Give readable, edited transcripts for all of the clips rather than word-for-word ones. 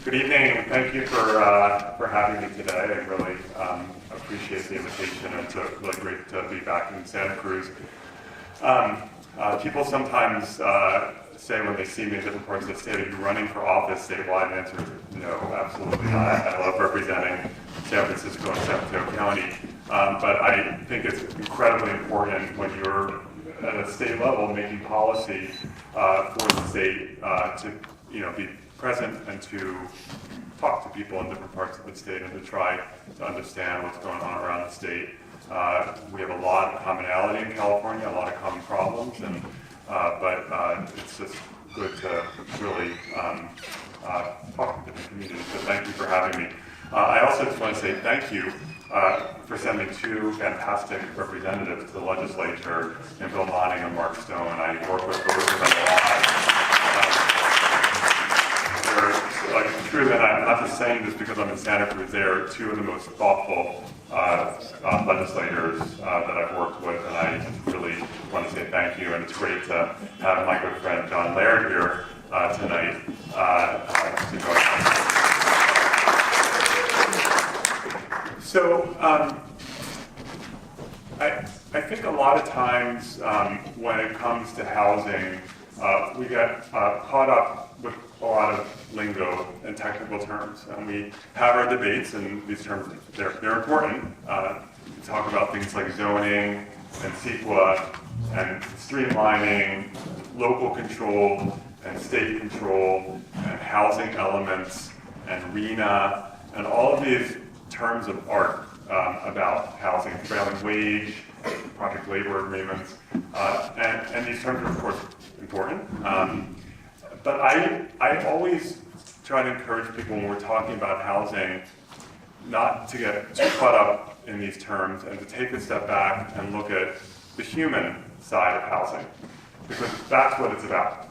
Good evening. Thank you for having me today. I really appreciate the invitation, and it's really great to be back in Santa Cruz. People sometimes say when they see me in different parts of the state, are you running for office statewide? The answer is no, absolutely not. I love representing San Francisco and San Mateo County, but I think it's incredibly important when you're at a state level making policy for the state to be present and to talk to people in different parts of the state and to try to understand what's going on around the state. We have a lot of commonality in California, a lot of common problems, and but it's just good to really talk to different communities. So thank you for having me. I also just want to say thank you for sending two fantastic representatives to the legislature in Bill Monning and Mark Stone. I work with both of them a lot. They're true, and I'm not just saying this because I'm in Santa Cruz. They are two of the most thoughtful legislators that I've worked with, and I really want to say thank you. And it's great to have my good friend John Laird here tonight to join us. So I think a lot of times when it comes to housing, we get caught up with a lot of lingo and technical terms, and we have our debates, and these terms, they're important. We talk about things like zoning and CEQA and streamlining, local control and state control, and housing elements and RENA, and all of these terms of art about housing, prevailing wage, project labor agreements, and these terms are of course important. But I always try to encourage people when we're talking about housing not to get too caught up in these terms and to take a step back and look at the human side of housing, because that's what it's about.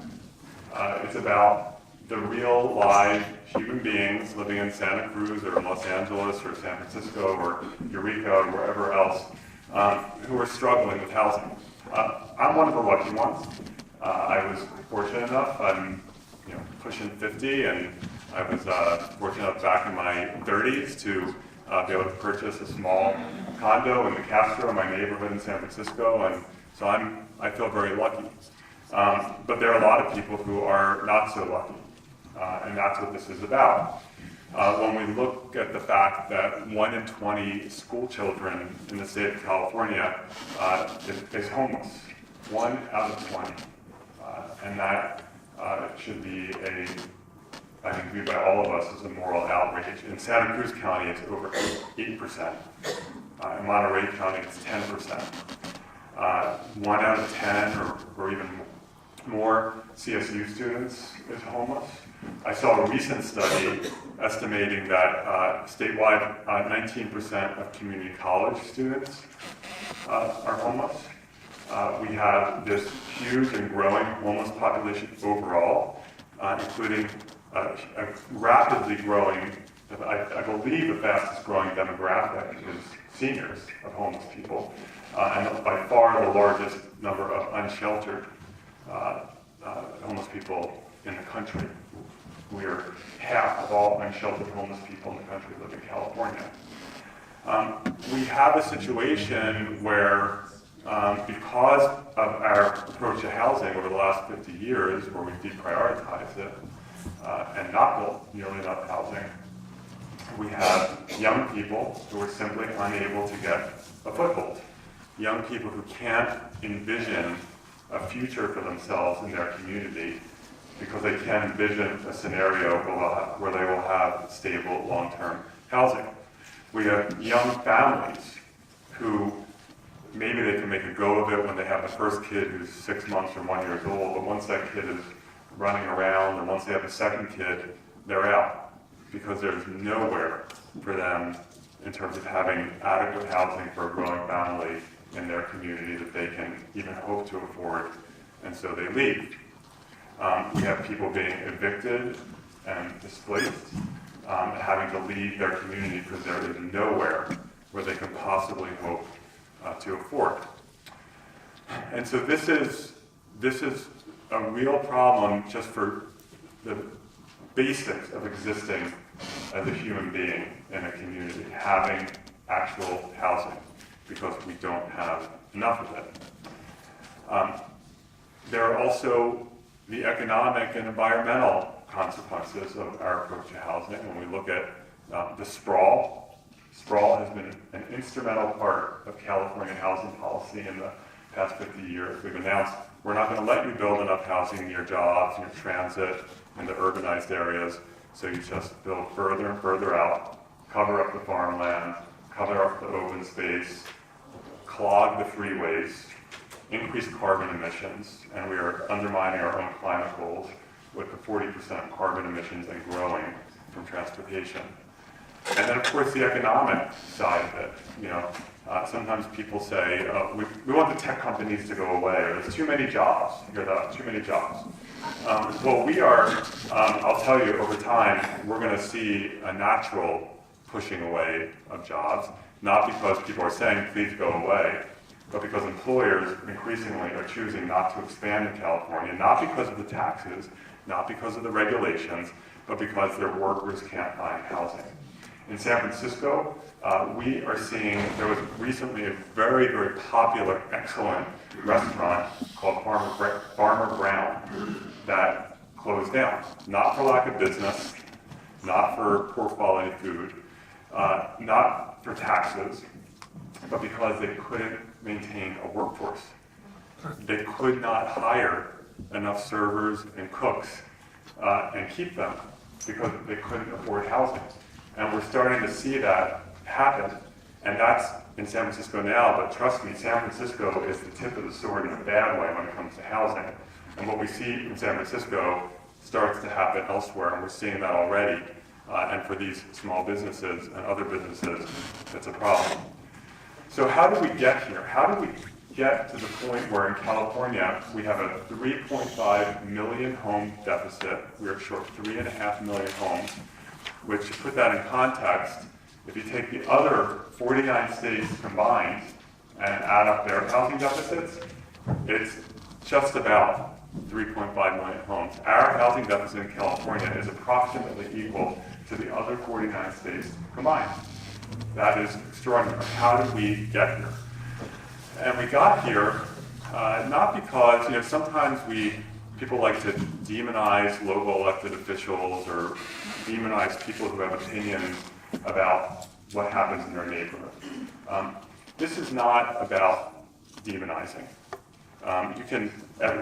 It's about the real live human beings living in Santa Cruz or Los Angeles or San Francisco or Eureka or wherever else who are struggling with housing. I'm one of the lucky ones. I was fortunate enough, I'm pushing 50, and I was fortunate enough back in my 30s to be able to purchase a small condo in the Castro, my neighborhood in San Francisco, and so I feel very lucky. But there are a lot of people who are not so lucky, and that's what this is about. When we look at the fact that 1 in 20 school children in the state of California is homeless, 1 out of 20. And that should be I think viewed by all of us as a moral outrage. In Santa Cruz County, it's over 8%. In Monterey County, it's 10%. 1 out of 10 or even more CSU students is homeless. I saw a recent study estimating that statewide, 19% of community college students are homeless. We have this huge and growing homeless population overall, including a rapidly growing, I believe the fastest growing demographic is seniors of homeless people, and by far the largest number of unsheltered homeless people in the country. We are half of all unsheltered homeless people in the country live in California. We have a situation where because of our approach to housing over the last 50 years, where we deprioritized it and not built nearly enough housing, we have young people who are simply unable to get a foothold. Young people who can't envision a future for themselves in their community because they can't envision a scenario where they will have stable long-term housing. We have young families who maybe they can make a go of it when they have the first kid who's 6 months or 1 year old, but once that kid is running around, and once they have a second kid, they're out, because there's nowhere for them in terms of having adequate housing for a growing family in their community that they can even hope to afford, and so they leave. We have people being evicted and displaced, having to leave their community because there is nowhere where they can possibly hope to afford. And so this is a real problem just for the basics of existing as a human being in a community, having actual housing, because we don't have enough of it. There are also the economic and environmental consequences of our approach to housing. When we look at the sprawl has been an instrumental part of California housing policy in the past 50 years. We've announced we're not going to let you build enough housing near jobs, near transit, in the urbanized areas, so you just build further and further out, cover up the farmland, cover up the open space, clog the freeways, increase carbon emissions, and we are undermining our own climate goals with the 40% carbon emissions and growing from transportation. And then, of course, the economic side of it. Sometimes people say, we want the tech companies to go away, or there's too many jobs. You hear that, too many jobs. Well, we are, I'll tell you, over time, we're going to see a natural pushing away of jobs, not because people are saying, please go away, but because employers increasingly are choosing not to expand in California, not because of the taxes, not because of the regulations, but because their workers can't find housing. In San Francisco, we are seeing, there was recently a very, very popular, excellent restaurant called Farmer Brown that closed down. Not for lack of business, not for poor quality food, not for taxes, but because they couldn't maintain a workforce. They could not hire enough servers and cooks and keep them because they couldn't afford housing. And we're starting to see that happen, and that's in San Francisco now, but trust me, San Francisco is the tip of the sword in a bad way when it comes to housing. And what we see in San Francisco starts to happen elsewhere, and we're seeing that already. And for these small businesses and other businesses, it's a problem. So how do we get here? How do we get to the point where in California we have a 3.5 million home deficit? We are short 3.5 million homes, which, to put that in context, if you take the other 49 states combined and add up their housing deficits, it's just about 3.5 million homes. Our housing deficit in California is approximately equal to the other 49 states combined. That is extraordinary. How did we get here? And we got here not because, sometimes people like to demonize local elected officials or demonize people who have opinions about what happens in their neighborhood. This is not about demonizing.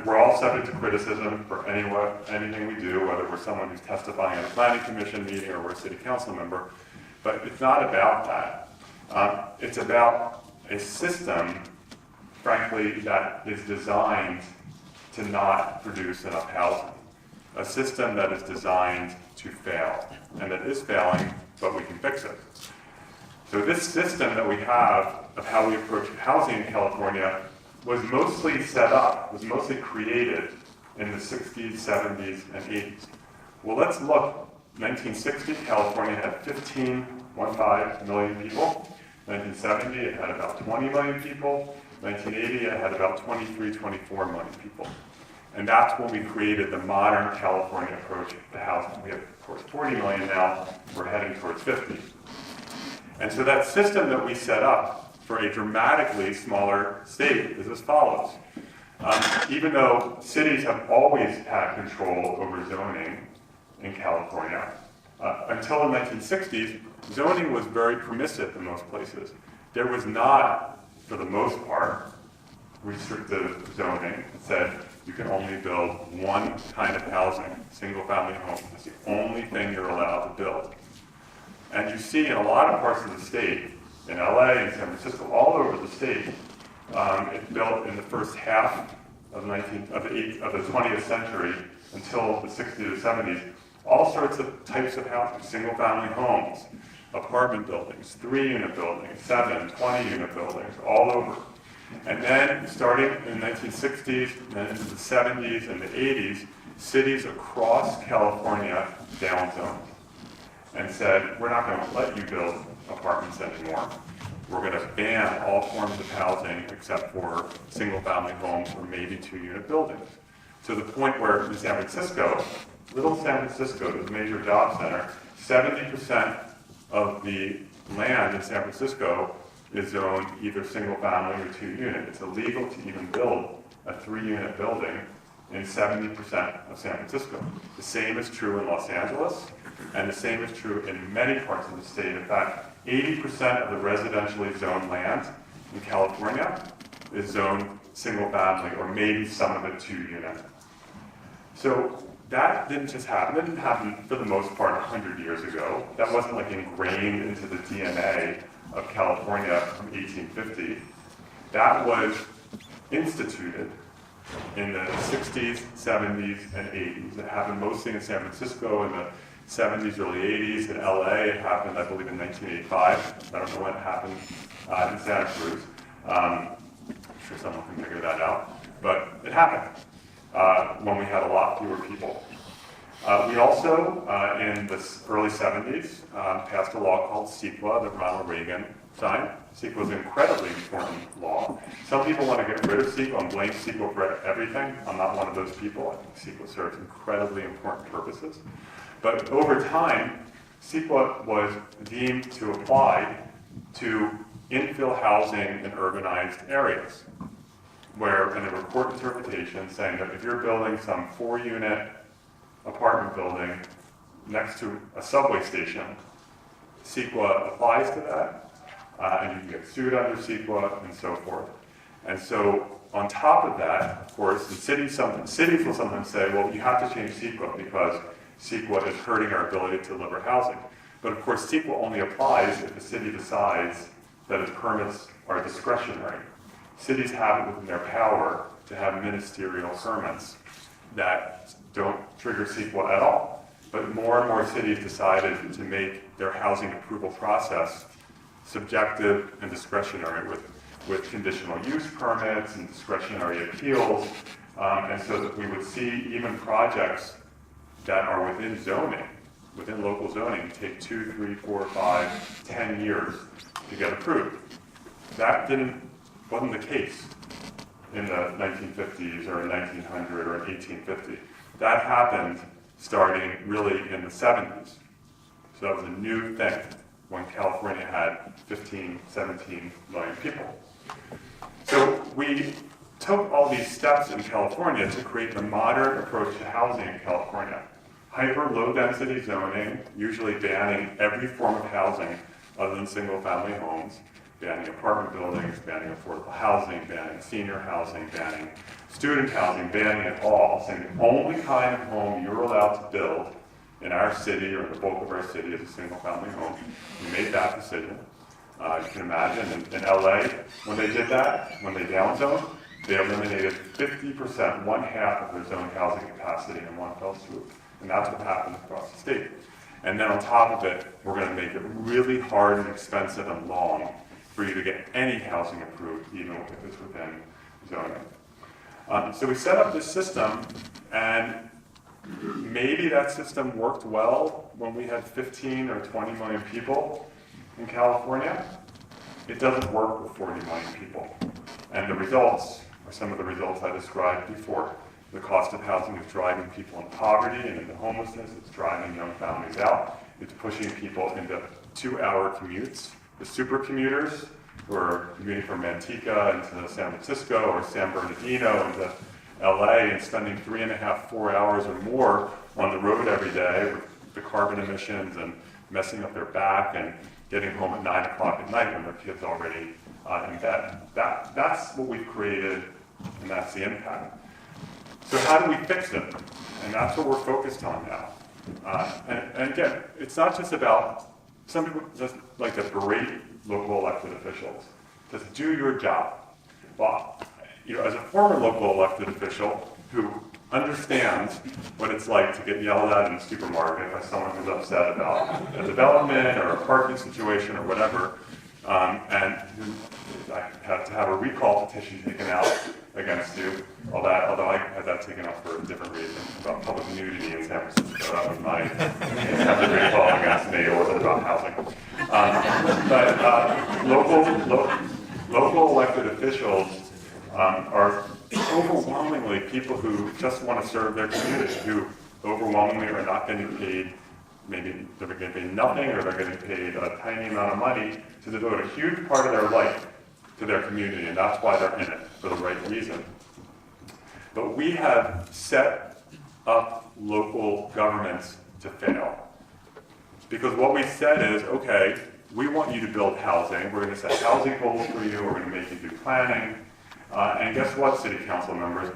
We're all subject to criticism for anything we do, whether we're someone who's testifying at a planning commission meeting or we're a city council member, but it's not about that. It's about a system, frankly, that is designed to not produce enough housing. A system that is designed to fail, and that is failing, but we can fix it. So this system that we have of how we approach housing in California was mostly mostly created in the 60s, 70s, and 80s. Well, let's look. 1960, California had 15 million people. 1970, it had about 20 million people. 1980, it had about 24 million people. And that's when we created the modern California approach to housing. We have, of course, 40 million now. We're heading towards 50. And so that system that we set up for a dramatically smaller state is as follows. Even though cities have always had control over zoning in California, until the 1960s, zoning was very permissive in most places. There was not, for the most part, restrictive zoning that said you can only build one kind of housing, single-family home. That's the only thing you're allowed to build. And you see in a lot of parts of the state, in LA and San Francisco, all over the state, it built in the first half of the 20th century until the 60s or 70s, all sorts of types of housing, single-family homes, apartment buildings, 3-unit buildings, 7, 20-unit buildings, all over. And then, starting in the 1960s, and into the 70s and the 80s, cities across California downzoned and said, we're not going to let you build apartments anymore. We're going to ban all forms of housing except for single-family homes or maybe 2-unit buildings. To the point where in San Francisco, Little San Francisco, the major job center, 70% of the land in San Francisco is zoned either single family or 2-unit. It's illegal to even build a 3-unit building in 70% of San Francisco. The same is true in Los Angeles, and the same is true in many parts of the state. In fact, 80% of the residentially zoned land in California is zoned single family, or maybe some of it 2-unit. So that didn't just happen. It didn't happen for the most part 100 years ago. That wasn't like ingrained into the DNA of California from 1850. That was instituted in the 60s, 70s, and 80s. It happened mostly in San Francisco in the 70s, early 80s. In LA, it happened, I believe, in 1985. I don't know when it happened in Santa Cruz. I'm sure someone can figure that out. But it happened when we had a lot fewer people. We also, in the early 70s, passed a law called CEQA that Ronald Reagan signed. CEQA is an incredibly important law. Some people want to get rid of CEQA and blame CEQA for everything. I'm not one of those people. I think CEQA serves incredibly important purposes. But over time, CEQA was deemed to apply to infill housing in urbanized areas, and there were court interpretations saying that if you're building some 4-unit apartment building next to a subway station, CEQA applies to that, and you can get sued under CEQA and so forth. And so on top of that, of course, the cities will sometimes say, well, you have to change CEQA because CEQA is hurting our ability to deliver housing. But of course, CEQA only applies if the city decides that its permits are discretionary. Cities have it within their power to have ministerial permits that don't trigger CEQA at all. But more and more cities decided to make their housing approval process subjective and discretionary with conditional use permits and discretionary appeals. And so that we would see even projects that are within zoning, within local zoning, take 2, 3, 4, 5, 10 years to get approved. That wasn't the case in the 1950s or in 1900 or in 1850. That happened starting really in the 70s. So that was a new thing when California had 15, 17 million people. So we took all these steps in California to create the modern approach to housing in California. Hyper low density zoning, usually banning every form of housing other than single family homes, banning apartment buildings, banning affordable housing, banning senior housing, banning student housing, banning it all, saying the only kind of home you're allowed to build in our city or in the bulk of our city is a single family home. We made that decision. You can imagine in LA, when they did that, when they downzoned, they eliminated 50%, 1/2 of their zone housing capacity in one fell swoop. And that's what happened across the state. And then on top of it, we're going to make it really hard and expensive and long for you to get any housing approved, even if it's within zoning. So we set up this system, and maybe that system worked well when we had 15 or 20 million people in California. It doesn't work with 40 million people. And the results are some of the results I described before. The cost of housing is driving people into poverty and into homelessness. It's driving young families out. It's pushing people into 2-hour commutes. The super commuters who are commuting from Manteca into San Francisco or San Bernardino into LA and spending 3.5, 4 hours or more on the road every day with the carbon emissions and messing up their back and getting home at 9 o'clock at night when their kid's already in bed. That's what we've created, and that's the impact. So how do we fix it? And that's what we're focused on now. And again, it's not just about, some people just like to berate local elected officials. Just do your job. Well, as a former local elected official who understands what it's like to get yelled at in the supermarket by someone who's upset about a development or a parking situation or whatever, and I had to have a recall petition taken out against you, although I had that taken out for a different reason, about public nudity in San Francisco. That was my attempted recall against me. It wasn't about housing. Local elected officials are overwhelmingly people who just want to serve their community, who overwhelmingly are not getting paid, maybe they're getting paid nothing, or they're getting paid a tiny amount of money to devote a huge part of their life to their community, and that's why they're in it, for the right reason. But we have set up local governments to fail. Because what we said is, okay, we want you to build housing, we're gonna set housing goals for you, we're gonna make you do planning, and guess what, city council members?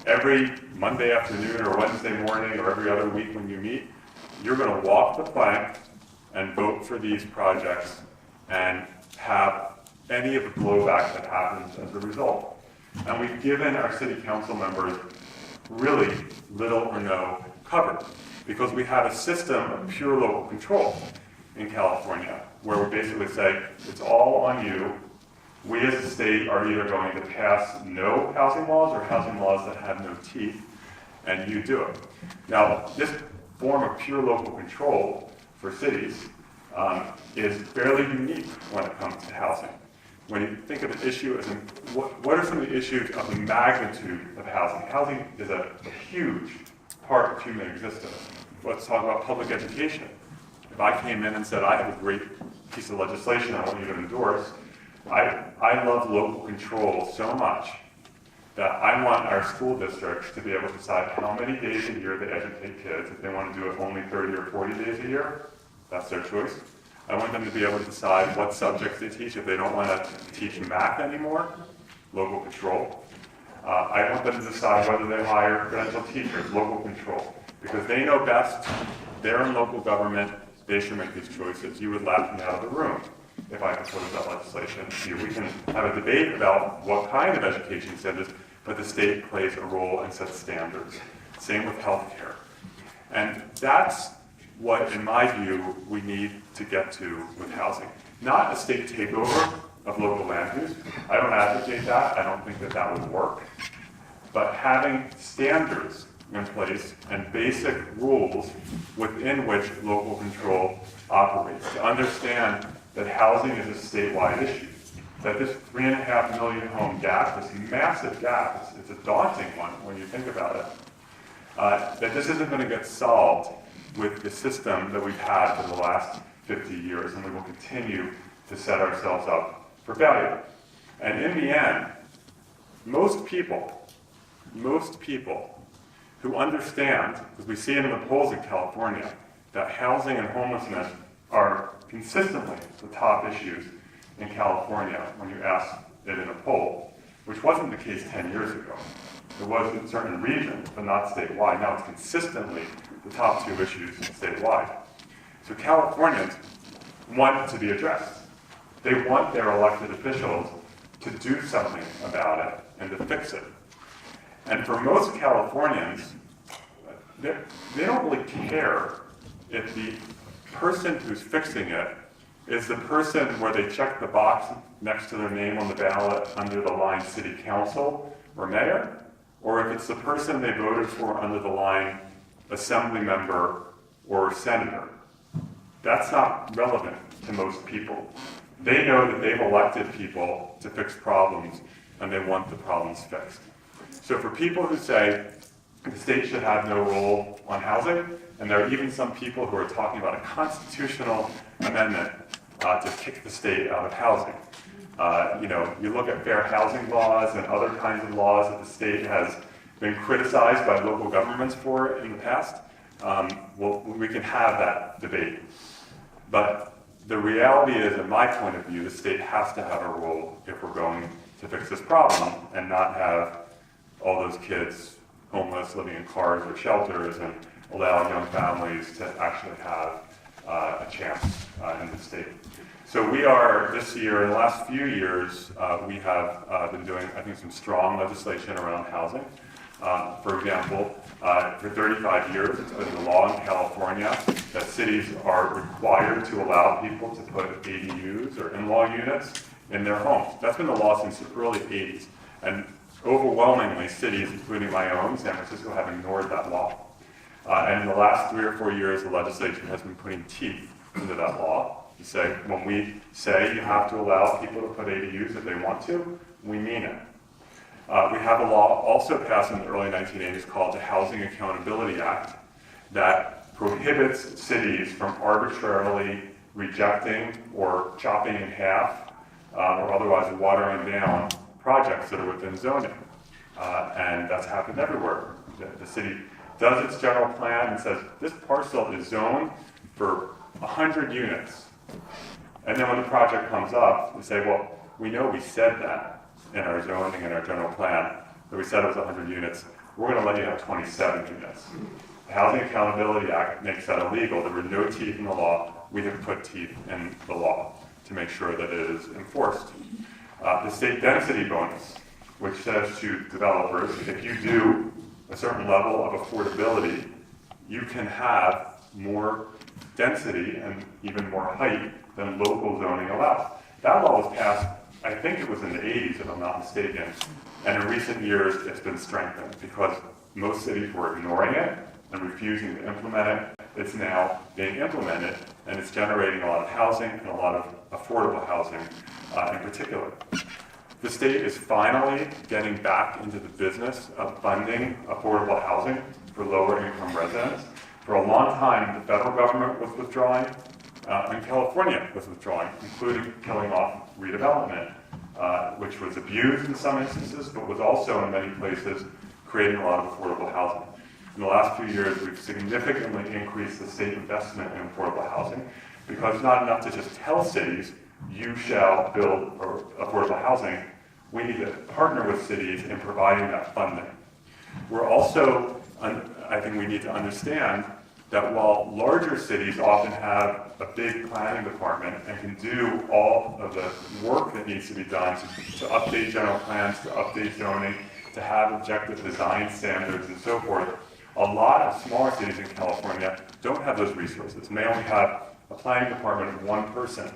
Every Monday afternoon or Wednesday morning or every other week when you meet, you're gonna walk the plank and vote for these projects and have any of the blowback that happens as a result. And we've given our city council members really little or no cover, because we have a system of pure local control in California, where we basically say, it's all on you. We as a state are either going to pass no housing laws or housing laws that have no teeth, and you do it. Now, this form of pure local control for cities is fairly unique when it comes to housing. When you think of an issue as what are some of the issues of the magnitude of housing? Housing is a huge part of human existence. Let's talk about public education. If I came in and said, I have a great piece of legislation I want you to endorse, I love local control so much that I want our school districts to be able to decide how many days a year they educate kids. If they want to do it only 30 or 40 days a year, that's their choice. I want them to be able to decide what subjects they teach. If they don't want to teach math anymore, local control. I want them to decide whether they hire credentialed teachers, local control. Because they know best, they're in local government, they should make these choices. You would laugh me out of the room if I proposed that legislation to you. We can have a debate about what kind of education standards, but the state plays a role and sets standards. Same with healthcare. And that's what, in my view, we need to get to with housing. Not a state takeover of local land use. I don't advocate that. I don't think that that would work. But having standards in place and basic rules within which local control operates. To understand that housing is a statewide issue. That this 3.5 million home gap, this massive gap, it's a daunting one when you think about it. That this isn't going to get solved with the system that we've had for the last 50 years, and we will continue to set ourselves up for failure. And in the end, most people who understand, because we see it in the polls in California, that housing and homelessness are consistently the top issues in California when you ask it in a poll, which wasn't the case 10 years ago. It was in certain regions, but not statewide. Now it's consistently the top two issues statewide. So Californians want it to be addressed. They want their elected officials to do something about it and to fix it. And for most Californians, they don't really care if the person who's fixing it is the person where they check the box next to their name on the ballot under the line city council or mayor, or if it's the person they voted for under the line assembly member or senator. That's not relevant to most people. They know that they've elected people to fix problems, and they want the problems fixed. So for people who say the state should have no role on housing, and there are even some people who are talking about a constitutional amendment to kick the state out of housing. You look at fair housing laws and other kinds of laws that the state has been criticized by local governments for in the past. We can have that debate. But the reality is, in my point of view, the state has to have a role if we're going to fix this problem and not have all those kids homeless, living in cars or shelters, and allow young families to actually have a chance in the state. So we are, this year, in the last few years, we have been doing, I think, some strong legislation around housing. For example, for 35 years, it's been the law in California that cities are required to allow people to put ADUs or in-law units in their homes. That's been the law since the early 80s. And overwhelmingly, cities, including my own, San Francisco, have ignored that law. And in the last 3 or 4 years, the legislature has been putting teeth into that law. To say, when we say you have to allow people to put ADUs if they want to, we mean it. We have a law also passed in the early 1980s called the Housing Accountability Act, that prohibits cities from arbitrarily rejecting or chopping in half or otherwise watering down projects that are within zoning. And that's happened everywhere. The city does its general plan and says, this parcel is zoned for 100 units. And then when the project comes up, we say, well, we know we said that in our zoning and our general plan, that we said it was 100 units. We're going to let you have 27 units. The Housing Accountability Act makes that illegal. There were no teeth in the law. We have put teeth in the law to make sure that it is enforced. The state density bonus, which says to developers, if you do a certain level of affordability, you can have more density and even more height than local zoning allows. That law was passed, I think it was in the 80s, if I'm not mistaken, and in recent years it's been strengthened because most cities were ignoring it and refusing to implement it. It's now being implemented, and it's generating a lot of housing and a lot of affordable housing in particular. The state is finally getting back into the business of funding affordable housing for lower income residents. For a long time, the federal government was withdrawing, and California was withdrawing, including killing off redevelopment, which was abused in some instances, but was also in many places creating a lot of affordable housing. In the last few years, we've significantly increased the state investment in affordable housing because it's not enough to just tell cities, you shall build affordable housing. We need to partner with cities in providing that funding. We're also, I think we need to understand that while larger cities often have a big planning department and can do all of the work that needs to be done to update general plans, to update zoning, to have objective design standards and so forth, a lot of smaller cities in California don't have those resources. May only have a planning department of one person,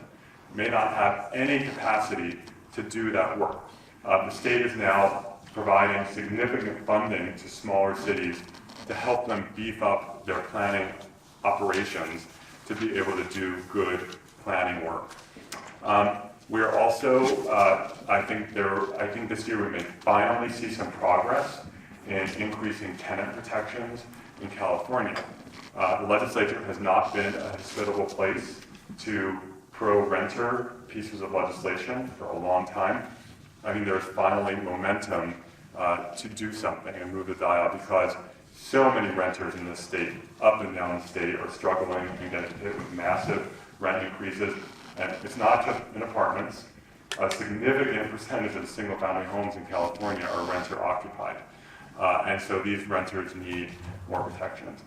may not have any capacity to do that work. The state is now providing significant funding to smaller cities to help them beef up their planning operations to be able to do good planning work. We're also, I think this year we may finally see some progress in increasing tenant protections in California. The legislature has not been a hospitable place to pro-renter pieces of legislation for a long time. I think there's finally momentum to do something and move the dial because so many renters in this state, up and down the state, are struggling and getting hit with massive rent increases. And it's not just in apartments. A significant percentage of the single-family homes in California are renter-occupied. And so these renters need more protections.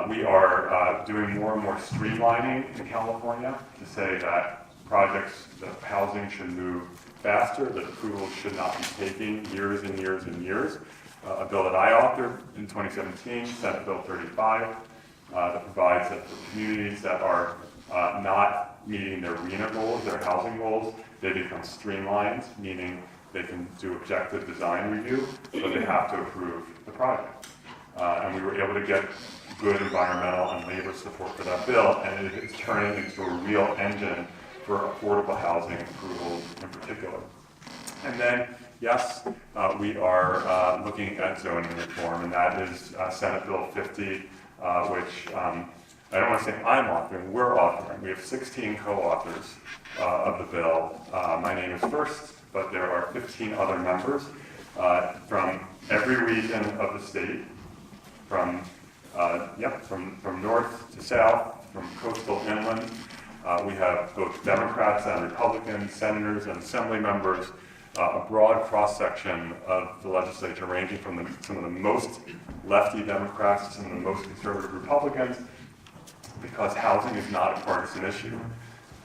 We are doing more and more streamlining in California to say that projects, that housing should move faster, that approvals should not be taking years and years and years. A bill that I authored in 2017, Senate Bill 35, that provides that for communities that are not meeting their Wiener goals, their housing goals, they become streamlined, meaning they can do objective design review, but they have to approve the project. And we were able to get good environmental and labor support for that bill, and it is turning into a real engine for affordable housing approvals in particular. And then, yes, we are looking at zoning reform, and that is Senate Bill 50, which I don't want to say I'm authoring, we're authoring. We have 16 co-authors of the bill. My name is first, but there are 15 other members from every region of the state, from north to south, from coastal inland. We have both Democrats and Republicans, senators and assembly members, a broad cross-section of the legislature ranging from some of the most lefty Democrats to some of the most conservative Republicans, because housing is not a partisan issue.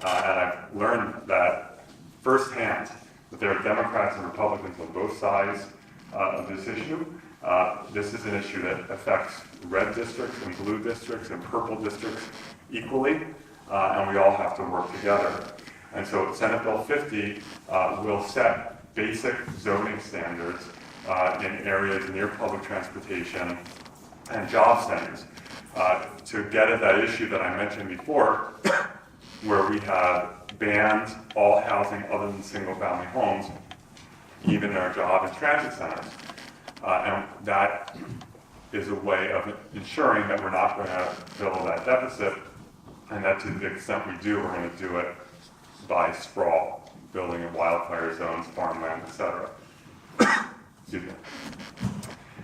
And I've learned that firsthand, that there are Democrats and Republicans on both sides of this issue. This is an issue that affects red districts and blue districts and purple districts equally, and we all have to work together. And so Senate Bill 50 will set basic zoning standards in areas near public transportation and job centers to get at that issue that I mentioned before, where we have banned all housing other than single-family homes, even in our job and transit centers. And that is a way of ensuring that we're not going to fill that deficit, and that to the extent we do, we're going to do it by sprawl, building in wildfire zones, farmland, etc. Excuse me.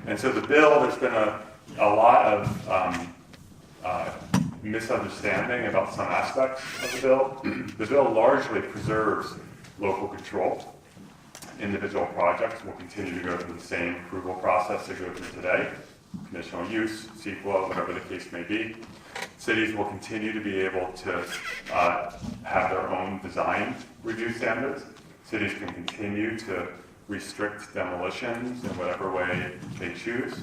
And so the bill, there's been a lot of misunderstanding about some aspects of the bill. The bill largely preserves local control. Individual projects will continue to go through the same approval process they go through today, conditional use, CEQA, whatever the case may be. Cities will continue to be able to have their own design review standards. Cities can continue to restrict demolitions in whatever way they choose.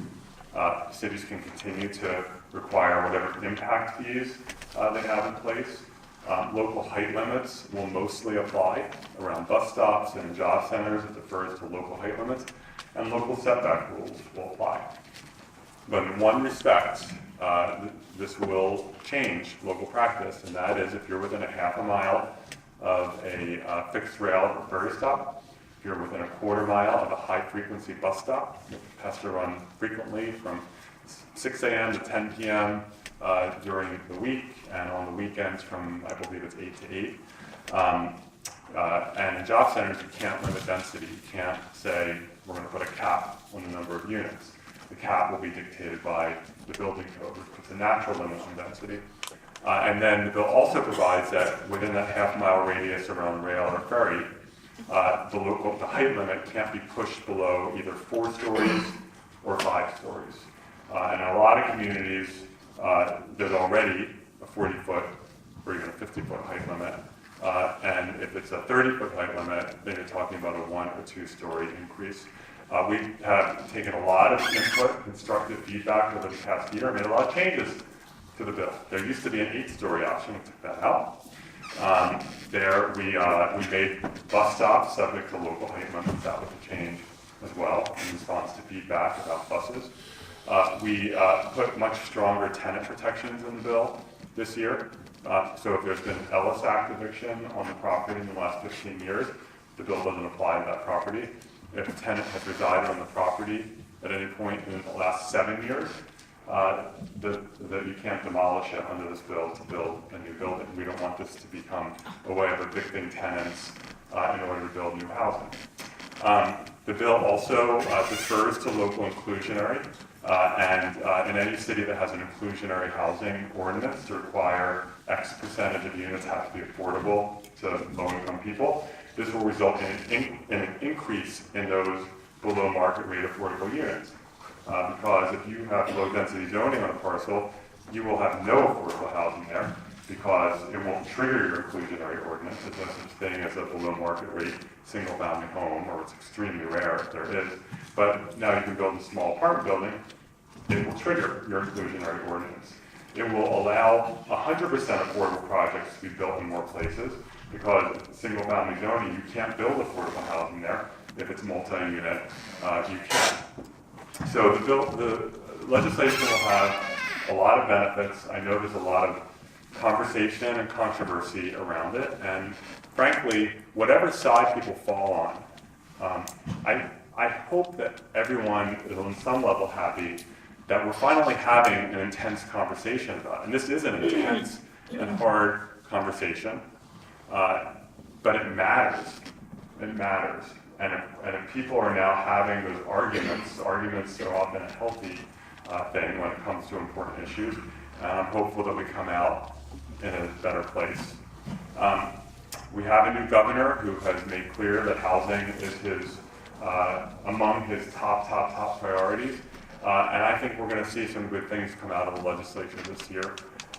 Cities can continue to require whatever impact fees they have in place. Local height limits will mostly apply around bus stops and job centers. It defers to local height limits, and local setback rules will apply. But in one respect, this will change local practice, and that is if you're within a half a mile of a fixed rail or ferry stop, if you're within a quarter mile of a high-frequency bus stop, has to run frequently from 6 a.m. to 10 p.m. During the week, and on the weekends from, I believe it's 8 to 8. And in job centers, you can't limit density. You can't say, we're going to put a cap on the number of units. The cap will be dictated by the building code, which puts a natural limit on density. And then the bill also provides that within that half-mile radius around rail or ferry, the height limit can't be pushed below either 4 stories or 5 stories. And in a lot of communities, there's already a 40-foot or even a 50-foot height limit. And if it's a 30-foot height limit, then you're talking about a 1 or 2-story increase. We have taken a lot of input, constructive feedback over the past year, and made a lot of changes to the bill. There used to be an 8-story option, we took that out. We made bus stops subject to local height limits. That was a change as well in response to feedback about buses. We put much stronger tenant protections in the bill this year. So if there's been Ellis Act eviction on the property in the last 15 years, the bill doesn't apply to that property. If a tenant has resided on the property at any point in the last 7 years, you can't demolish it under this bill to build a new building. We don't want this to become a way of evicting tenants in order to build new housing. The bill also defers to local inclusionary, and in any city that has an inclusionary housing ordinance to require X percentage of units have to be affordable to low-income people. This will result in an increase in those below market rate affordable units. Because if you have low-density zoning on a parcel, you will have no affordable housing there because it won't trigger your inclusionary ordinance. There's no such thing as a below-market rate single-family home, or it's extremely rare if there is. But now you can build a small apartment building, it will trigger your inclusionary ordinance. It will allow 100% affordable projects to be built in more places because single-family zoning, you can't build affordable housing there. If it's multi-unit, you can. So the legislation will have a lot of benefits. I know there's a lot of conversation and controversy around it, and frankly, whatever side people fall on, I hope that everyone is on some level happy that we're finally having an intense conversation about it. And this is an intense and hard conversation, but it matters. It matters. And if people are now having those arguments are often a healthy thing when it comes to important issues. And I'm hopeful that we come out in a better place. We have a new governor who has made clear that housing is among his top priorities. And I think we're going to see some good things come out of the legislature this year.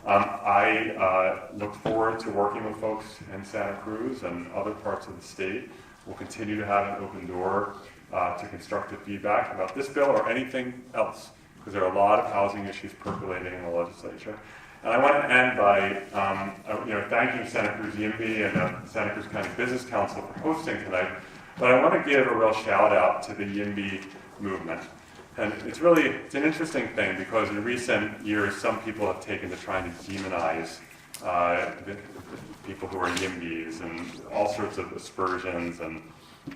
I look forward to working with folks in Santa Cruz and other parts of the state. We'll continue to have an open door to constructive feedback about this bill or anything else, because there are a lot of housing issues percolating in the legislature. And I want to end by thanking Santa Cruz YIMBY and the Santa Cruz County Business Council for hosting tonight. But I want to give a real shout out to the YIMBY movement. And it's an interesting thing because in recent years, some people have taken to trying to demonize the people who are YIMBYs and all sorts of aspersions and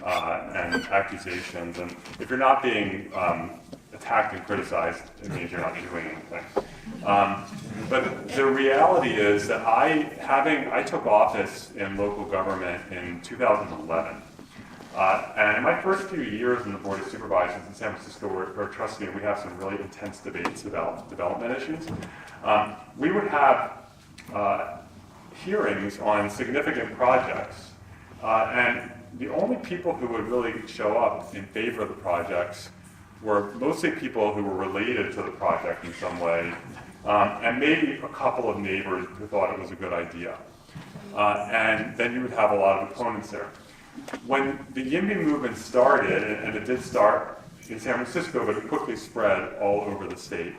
accusations. And if you're not being attacked and criticized, it means you're not doing anything. But the reality is that I took office in local government in 2011. And in my first few years in the Board of Supervisors in San Francisco, where trust me, we have some really intense debates about development issues. We would have hearings on significant projects, and the only people who would really show up in favor of the projects were mostly people who were related to the project in some way, and maybe a couple of neighbors who thought it was a good idea. And then you would have a lot of opponents there. When the YIMBY movement started, and it did start in San Francisco, but it quickly spread all over the state,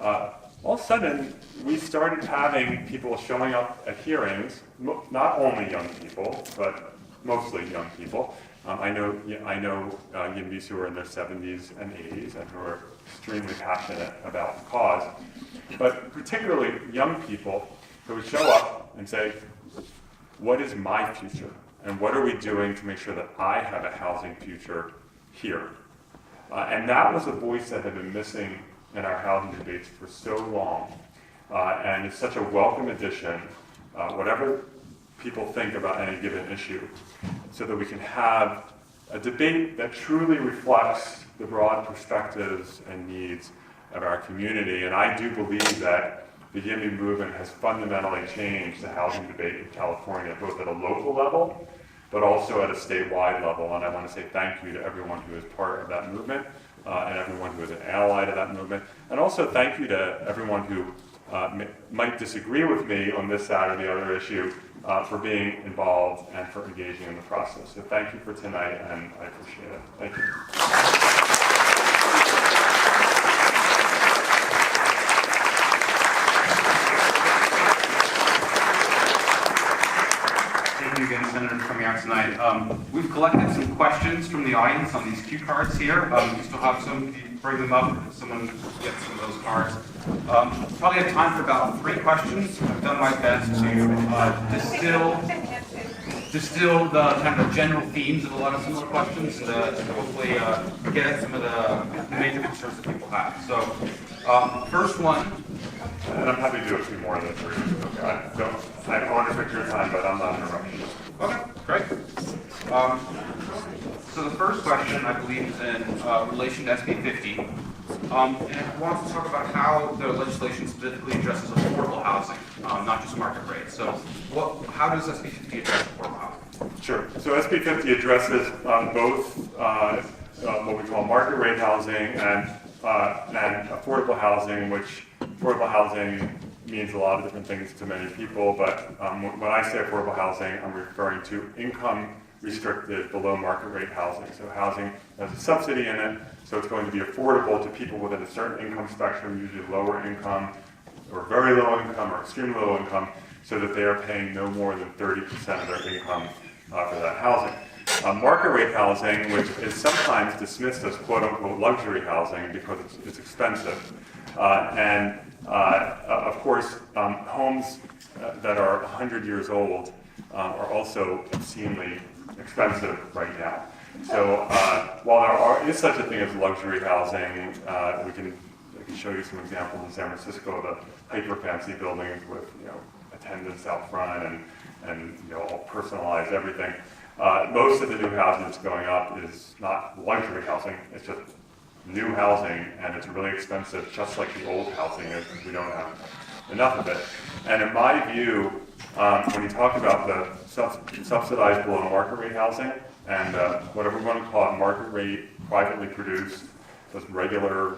all of a sudden we started having people showing up at hearings, not only young people, but mostly young people. I know YIMBYs who are in their 70s and 80s and who are extremely passionate about the cause, but particularly young people who would show up and say, what is my future? And what are we doing to make sure that I have a housing future here? And that was a voice that had been missing in our housing debates for so long. And it's such a welcome addition, whatever people think about any given issue, so that we can have a debate that truly reflects the broad perspectives and needs of our community. And I do believe that the YIMBY movement has fundamentally changed the housing debate in California, both at a local level, but also at a statewide level. And I want to say thank you to everyone who is part of that movement, and everyone who is an ally to that movement. And also thank you to everyone who might disagree with me on this, that, or the other issue, for being involved and for engaging in the process. So thank you for tonight, and I appreciate it. Thank you. Thank you again, Senator, for coming out tonight. We've collected some questions from the audience on these cue cards here. We still have some. If you bring them up, if someone gets some of those cards. Probably have time for about 3 questions. I've done my best to distill the kind of the general themes of a lot of similar questions to hopefully get at some of the major concerns that people have. So, first one. And I'm happy to do a few more of those for you. I want to pick your time, but I'm not interrupting you. Okay, great. So the first question, I believe, is in relation to SB50. And it wants to talk about how the legislation specifically addresses affordable housing, not just market rate. So how does SB50 address affordable housing? Sure. So SB50 addresses both what we call market rate housing and affordable housing, which affordable housing means a lot of different things to many people, but when I say affordable housing, I'm referring to income restricted below market rate housing. So housing has a subsidy in it, so it's going to be affordable to people within a certain income spectrum, usually lower income or very low income or extremely low income, so that they are paying no more than 30% of their income for that housing. Market rate housing, which is sometimes dismissed as quote unquote luxury housing because it's expensive. Of course, homes that are 100 years old are also obscenely expensive right now. So while there is such a thing as luxury housing, I can show you some examples in San Francisco of the hyper fancy buildings with attendants out front and all personalized everything. Most of the new housing that's going up is not luxury housing, it's just new housing, and it's really expensive, just like the old housing is, because we don't have enough of it. And in my view, when you talk about the subsidized below market rate housing and whatever we want to call it, market rate, privately produced, those regular,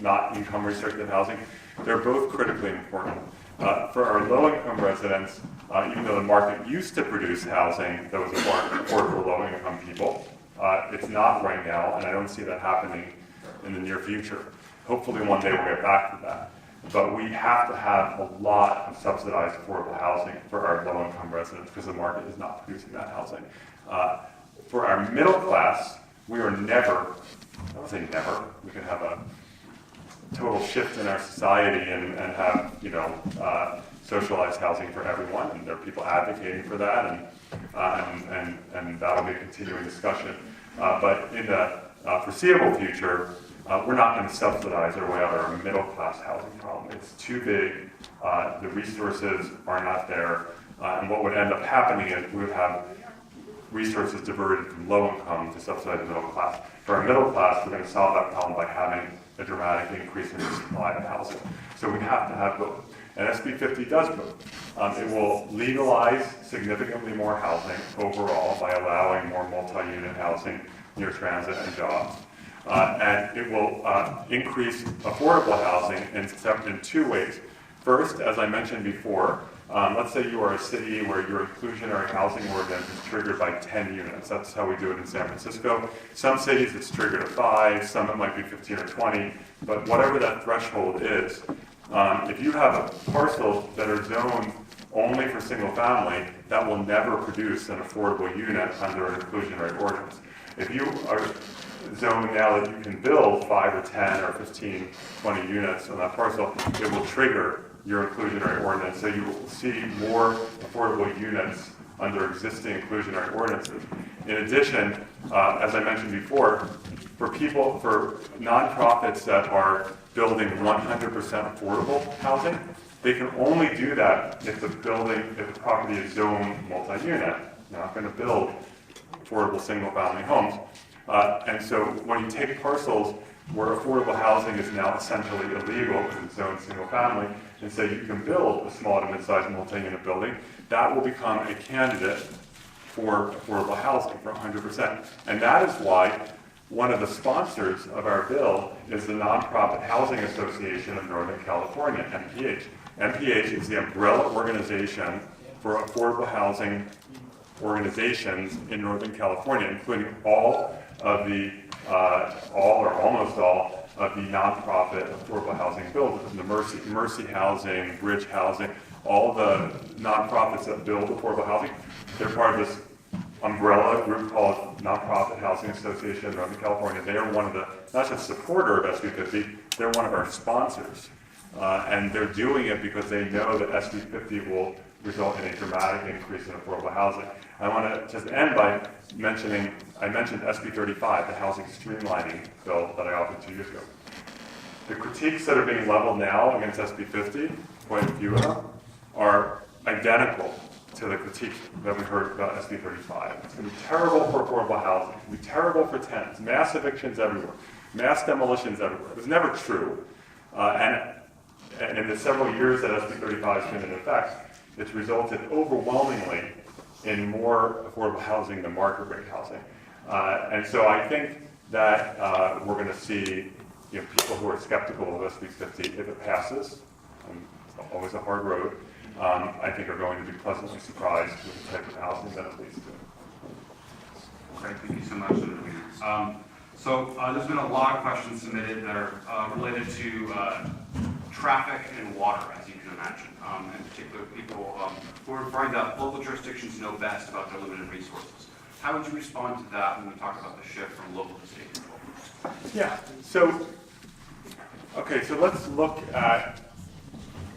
not income restricted housing, they're both critically important. For our low-income residents, even though the market used to produce housing that was affordable for low-income people, it's not right now, and I don't see that happening in the near future. Hopefully one day we'll get back to that. But we have to have a lot of subsidized affordable housing for our low-income residents because the market is not producing that housing. For our middle class, we are never, I would say never, we can have a total shift in our society and have socialized housing for everyone, and there are people advocating for that, and that'll be a continuing discussion. But in the foreseeable future, we're not going to subsidize our way out of our middle-class housing problem. It's too big. The resources are not there. And what would end up happening is we would have resources diverted from low income to subsidize the middle class. For our middle class, we're going to solve that problem by having a dramatic increase in the supply of housing. So we have to have both. And SB50 does both. It will legalize significantly more housing overall by allowing more multi-unit housing near transit and jobs. And it will increase affordable housing in two ways. First, as I mentioned before, let's say you are a city where your inclusionary housing ordinance is triggered by 10 units. That's how we do it in San Francisco. Some cities it's triggered at 5, some it might be 15 or 20, but whatever that threshold is, if you have parcels that are zoned only for single family, that will never produce an affordable unit under an inclusionary ordinance. If you are zoned now that you can build 5 or 10 or 15, 20 units on that parcel, it will trigger your inclusionary ordinance. So you will see more affordable units under existing inclusionary ordinances. In addition, as I mentioned before, for nonprofits that are building 100% affordable housing, they can only do that if the property is zoned multi-unit. They're not going to build affordable single-family homes. And so when you take parcels where affordable housing is now essentially illegal because it's zoned single-family, and say you can build a small to mid-sized multi-unit building, that will become a candidate for affordable housing for 100%. And that is why one of the sponsors of our bill is the Nonprofit Housing Association of Northern California, NPH. NPH is the umbrella organization for affordable housing organizations in Northern California, including all or almost all of the nonprofit affordable housing builders, the Mercy Housing, Bridge Housing, all the nonprofits that build affordable housing. They're part of this umbrella group called Nonprofit Housing Association of Northern California. They are one of the, not just supporter of SB50, they're one of our sponsors. And they're doing it because they know that SB50 will result in a dramatic increase in affordable housing. I want to just end by mentioning, I mentioned SB35, the housing streamlining bill that I offered 2 years ago. The critiques that are being leveled now against SB50, quite a few of them, are identical to the critique that we heard about SB35. It's going to be terrible for affordable housing. It's going to be terrible for tenants. Mass evictions everywhere. Mass demolitions everywhere. It was never true. And in the several years that SB35 has been in effect, it's resulted overwhelmingly in more affordable housing than market rate housing. And so I think that we're going to see people who are skeptical of SB50 if it passes, and it's always a hard road, I think are going to be pleasantly surprised with the type of housing that it leads to. Okay, thank you so much, Senator Wiener. So there's been a lot of questions submitted that are related to traffic and water, as you can imagine. In particular, people who are referring that local jurisdictions know best about their limited resources. How would you respond to that when we talk about the shift from local to state control? Yeah, so let's look at,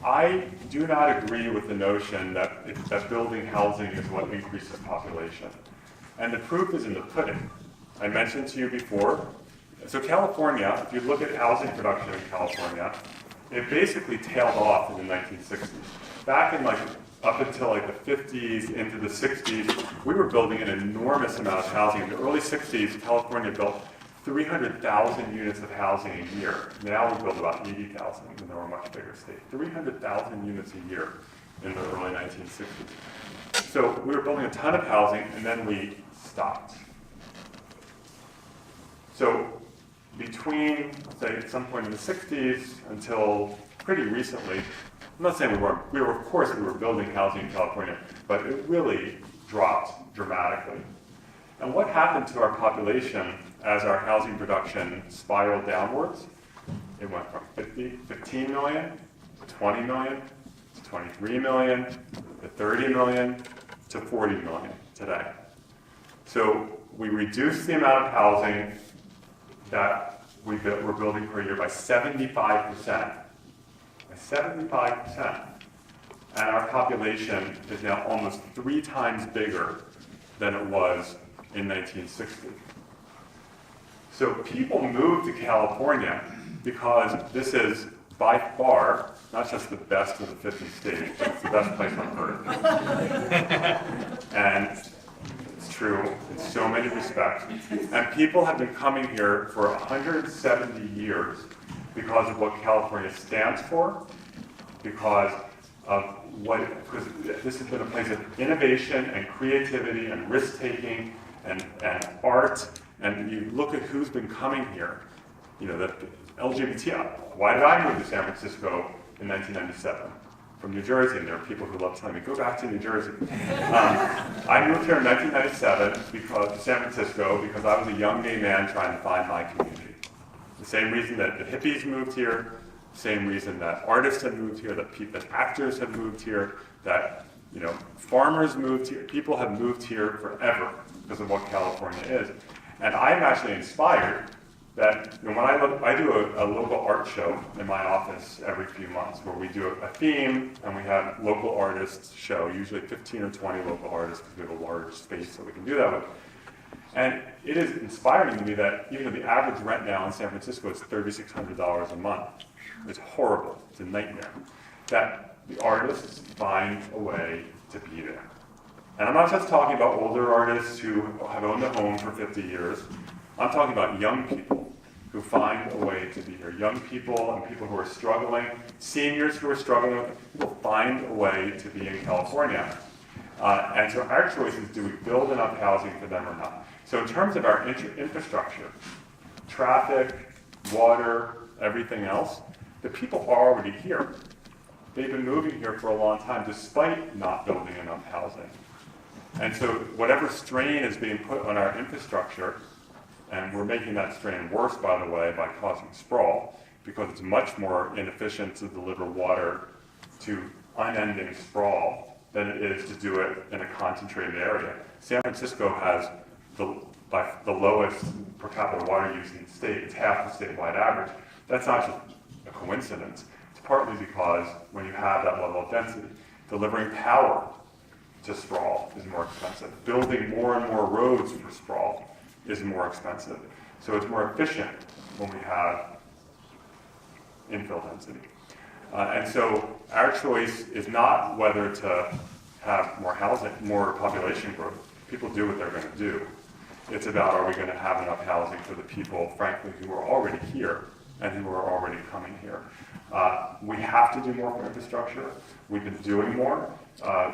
I do not agree with the notion that building housing is what increases population. And the proof is in the pudding. I mentioned to you before, so California, if you look at housing production in California, it basically tailed off in the 1960s. Back in up until the 50s into the 60s, we were building an enormous amount of housing. In the early 60s, California built 300,000 units of housing a year. Now we build about 80,000, even though we're a much bigger state. 300,000 units a year in the early 1960s. So we were building a ton of housing, and then we stopped. So between, say, at some point in the 60s until pretty recently, I'm not saying we weren't, of course we were building housing in California, but it really dropped dramatically. And what happened to our population as our housing production spiraled downwards? It went from 15 million to 20 million to 23 million to 30 million to 40 million today. So we reduced the amount of housing that we're building per year by 75%. By 75%. And our population is now almost 3 times bigger than it was in 1960. So people moved to California because this is by far not just the best of the 50 states, but it's the best place on earth. And it's true in so many respects. And people have been coming here for 170 years because of what California stands for, because this has been a place of innovation and creativity and risk-taking and art. And you look at who's been coming here, you know, the LGBT. Why did I move to San Francisco in 1997 from New Jersey? And there are people who love telling me, go back to New Jersey. I moved here in 1997 to San Francisco because I was a young gay man trying to find my community. The same reason that the hippies moved here, the same reason that artists have moved here, that actors have moved here, that farmers moved here. People have moved here forever because of what California is. And I'm actually inspired that when I do a local art show in my office every few months where we do a theme and we have local artists show, usually 15 or 20 local artists because we have a large space so we can do that with. And it is inspiring to me that even though the average rent now in San Francisco is $3,600 a month, it's horrible, it's a nightmare, that the artists find a way to be there. And I'm not just talking about older artists who have owned a home for 50 years. I'm talking about young people who find a way to be here. Young people and people who are struggling, seniors who are struggling, will find a way to be in California. And so our choice is, do we build enough housing for them or not? So in terms of our infrastructure, traffic, water, everything else, the people are already here. They've been moving here for a long time despite not building enough housing. And so whatever strain is being put on our infrastructure, and we're making that strain worse, by the way, by causing sprawl, because it's much more inefficient to deliver water to unending sprawl than it is to do it in a concentrated area. San Francisco has the lowest per capita water use in the state. It's half the statewide average. That's not just a coincidence. It's partly because when you have that level of density, delivering power to sprawl is more expensive. Building more and more roads for sprawl is more expensive. So it's more efficient when we have infill density. And so our choice is not whether to have more housing, more population growth. People do what they're going to do. It's about, are we going to have enough housing for the people, frankly, who are already here and who are already coming here. We have to do more for infrastructure. We've been doing more.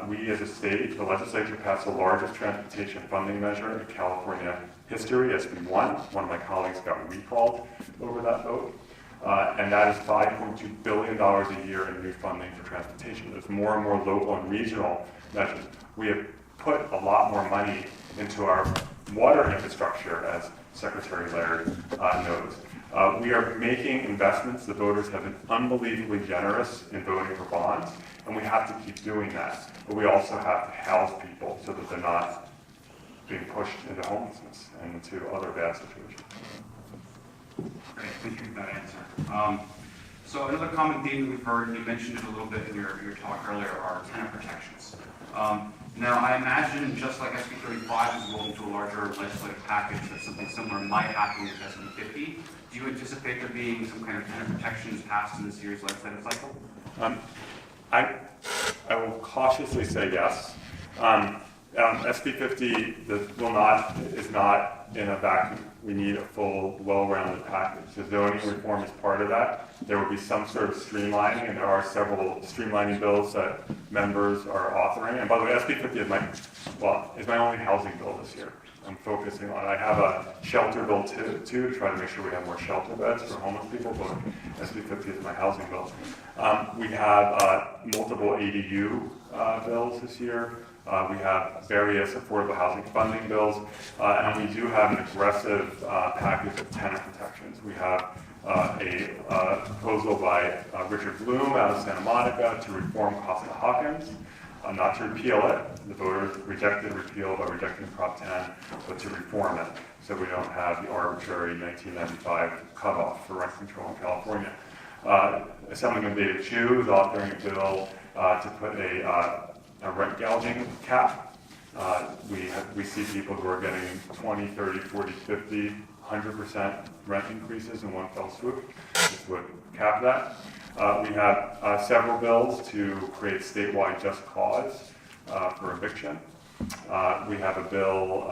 We as a state, the legislature passed the largest transportation funding measure in California history, SB1. One of my colleagues got recalled over that vote. And that is $5.2 billion a year in new funding for transportation. There's more and more local and regional measures. We have put a lot more money into our water infrastructure, as Secretary Laird knows. We are making investments. The voters have been unbelievably generous in voting for bonds, and we have to keep doing that. But we also have to house people so that they're not being pushed into homelessness and into other bad situations. Great, thank you for that answer. So another common theme we've heard, and you mentioned it a little bit in your talk earlier, are tenant protections. Now, I imagine just like SB35 is rolled into a larger legislative package, that something similar might happen with SB50. Do you anticipate there being some kind of tenant protections passed in this year's legislative cycle? I will cautiously say yes. SB50 is not in a vacuum. We need a full, well-rounded package. The zoning reform is part of that. There will be some sort of streamlining, and there are several streamlining bills that members are authoring. And by the way, SB50 is my only housing bill this year. I'm focusing on. I have a shelter bill too, to try to make sure we have more shelter beds for homeless people, but SB50 is my housing bill. We have multiple ADU bills this year. We have various affordable housing funding bills, and we do have an aggressive package of tenant protections. We have a proposal by Richard Bloom out of Santa Monica to reform Costa-Hawkins, not to repeal it. The voters rejected repeal by rejecting Prop 10, but to reform it so we don't have the arbitrary 1995 cutoff for rent control in California. Assemblyman David Chu is authoring a bill to put a rent gouging cap. We see people who are getting 20, 30, 40, 50, 100% rent increases in one fell swoop. This would cap that. We have several bills to create statewide just cause for eviction. We have a bill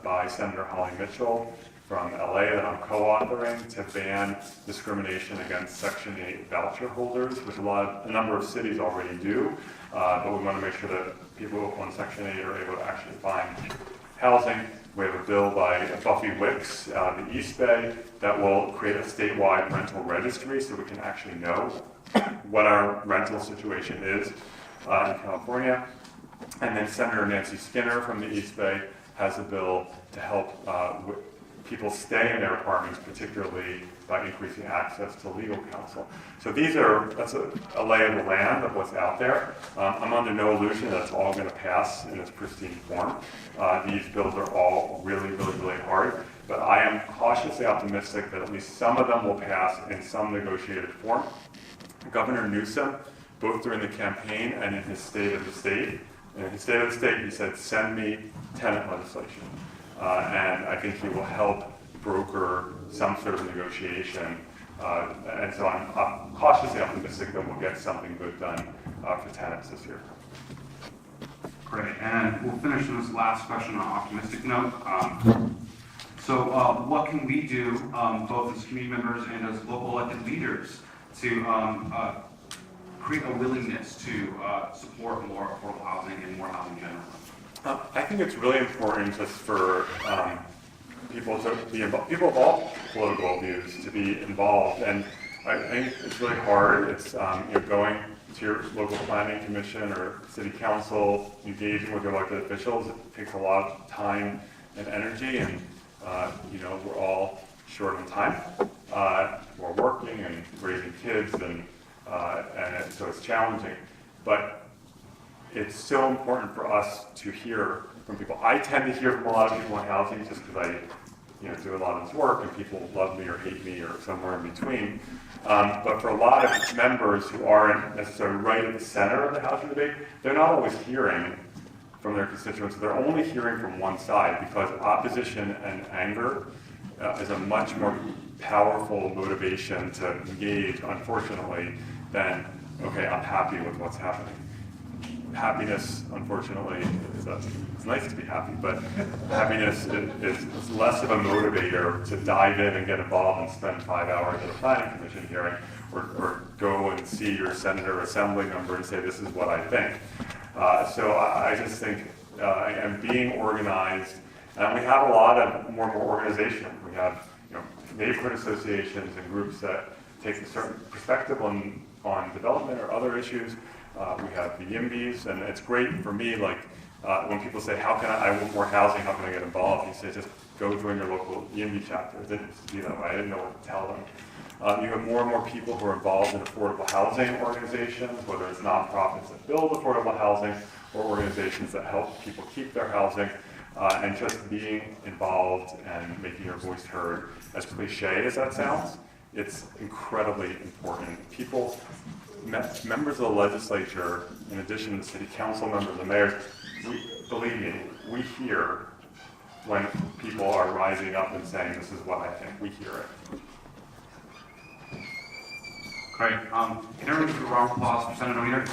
by Senator Holly Mitchell from LA that I'm co-authoring to ban discrimination against Section 8 voucher holders, which a number of cities already do, but we want to make sure that people on Section 8 are able to actually find housing. We have a bill by Buffy Wicks out of the East Bay that will create a statewide rental registry so we can actually know what our rental situation is in California. And then Senator Nancy Skinner from the East Bay has a bill to help people stay in their apartments, particularly by increasing access to legal counsel. So that's a lay of the land of what's out there. I'm under no illusion that it's all going to pass in its pristine form. These bills are all really, really, really hard, but I am cautiously optimistic that at least some of them will pass in some negotiated form. Governor Newsom, both during the campaign and in his State of the State, he said, send me tenant legislation. And I think he will help broker some sort of negotiation. And so I'm cautiously optimistic that we'll get something good done for tenants this year. Great, and we'll finish on this last question on an optimistic note. So what can we do, both as community members and as local elected leaders, to create a willingness to support more affordable housing and more housing generally? I think it's really important just for people to be involved, people of all political views to be involved. And I think it's really hard. It's going to your local planning commission or city council, engaging with your elected officials. It takes a lot of time and energy, and we're all short on time. We're working and raising kids, and so it's challenging. But it's so important for us to hear from people. I tend to hear from a lot of people in housing just because I do a lot of this work, and people love me or hate me or somewhere in between. But for a lot of members who aren't necessarily right at the center of the housing debate, they're not always hearing from their constituents. They're only hearing from one side, because opposition and anger is a much more powerful motivation to engage, unfortunately, than, okay, I'm happy with what's happening. Happiness, unfortunately, it's nice to be happy, but happiness is less of a motivator to dive in and get involved and spend 5 hours at a planning commission hearing, or go and see your senator or assembly member and say, this is what I think. So I just think I'm being organized, and we have a lot of more organization. We have neighborhood associations and groups that take a certain perspective on development or other issues. We have the YIMBYs, and it's great for me, when people say, how can I want more housing, how can I get involved? You say, just go join your local YIMBY chapter. I didn't know what to tell them. You have more and more people who are involved in affordable housing organizations, whether it's nonprofits that build affordable housing or organizations that help people keep their housing. And just being involved and making your voice heard, as cliche as that sounds, it's incredibly important. Members of the legislature, in addition to city council members and mayors, believe me, we hear when people are rising up and saying, this is what I think. We hear it. Great. Can everyone give a round of applause for Senator Wiener?